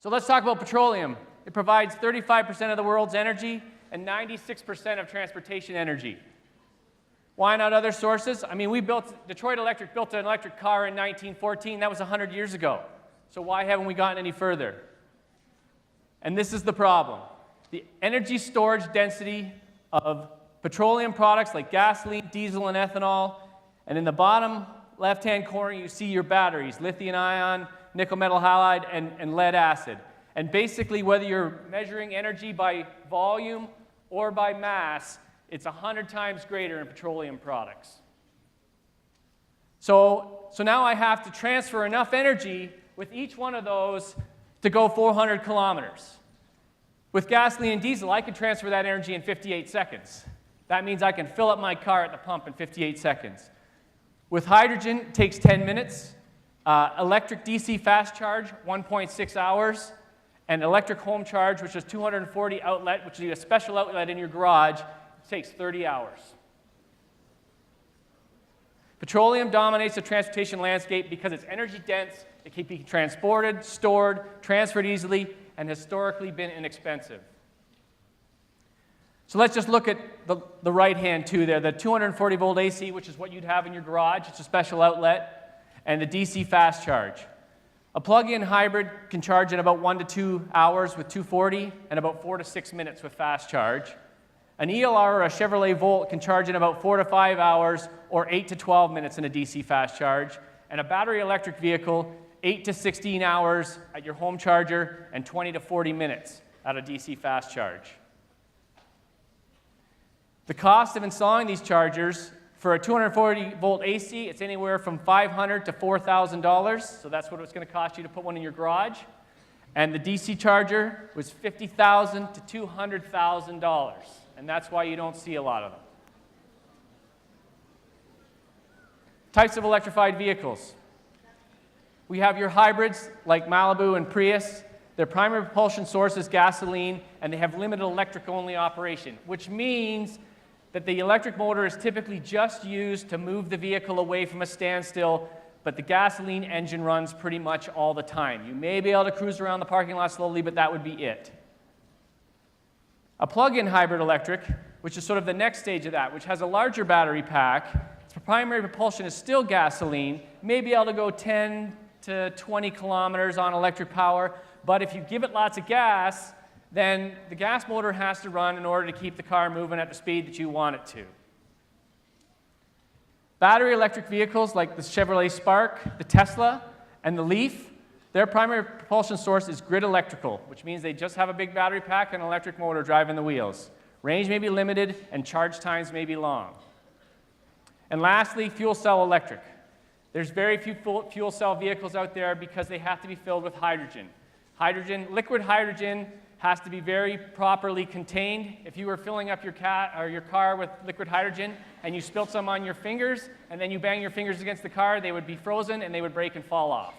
So let's talk about petroleum. It provides 35% of the world's energy and 96% of transportation energy. Why not other sources? I mean, Detroit Electric built an electric car in 1914. That was 100 years ago. So why haven't we gotten any further? And this is the problem. The energy storage density of petroleum products like gasoline, diesel, and ethanol. And in the bottom left-hand corner, you see your batteries, lithium-ion, nickel metal halide, and lead acid. And basically, whether you're measuring energy by volume or by mass, it's 100 times greater in petroleum products. So now I have to transfer enough energy with each one of those to go 400 kilometers. With gasoline and diesel, I can transfer that energy in 58 seconds. That means I can fill up my car at the pump in 58 seconds. With hydrogen, it takes 10 minutes. Electric DC fast charge, 1.6 hours. And electric home charge, which is 240 outlet, which is a special outlet in your garage, takes 30 hours. Petroleum dominates the transportation landscape because it's energy dense, it can be transported, stored, transferred easily, and historically been inexpensive. So let's just look at the right-hand two there, the 240 volt AC, which is what you'd have in your garage, it's a special outlet, and the DC fast charge. A plug-in hybrid can charge in about 1 to 2 hours with 240 and about 4 to 6 minutes with fast charge. An ELR or a Chevrolet Volt can charge in about 4 to 5 hours or 8 to 12 minutes in a DC fast charge. And a battery electric vehicle, 8 to 16 hours at your home charger and 20 to 40 minutes at a DC fast charge. The cost of installing these chargers for a 240 volt AC, it's anywhere from $500 to $4,000. So that's what it's going to cost you to put one in your garage. And the DC charger was $50,000 to $200,000. And that's why you don't see a lot of them. Types of electrified vehicles. We have your hybrids like Malibu and Prius. Their primary propulsion source is gasoline, and they have limited electric-only operation, which means that the electric motor is typically just used to move the vehicle away from a standstill, but the gasoline engine runs pretty much all the time. You may be able to cruise around the parking lot slowly, but that would be it. A plug-in hybrid electric, which is sort of the next stage of that, which has a larger battery pack, its primary propulsion is still gasoline, may be able to go 10 to 20 kilometers on electric power, but if you give it lots of gas, then the gas motor has to run in order to keep the car moving at the speed that you want it to. Battery electric vehicles like the Chevrolet Spark, the Tesla, and the Leaf, their primary propulsion source is grid electrical, which means they just have a big battery pack and an electric motor driving the wheels. Range may be limited and charge times may be long. And lastly, fuel cell electric. There's very few fuel cell vehicles out there because they have to be filled with hydrogen. Liquid hydrogen has to be very properly contained. If you were filling up your car with liquid hydrogen and you spilt some on your fingers and then you bang your fingers against the car, they would be frozen and they would break and fall off.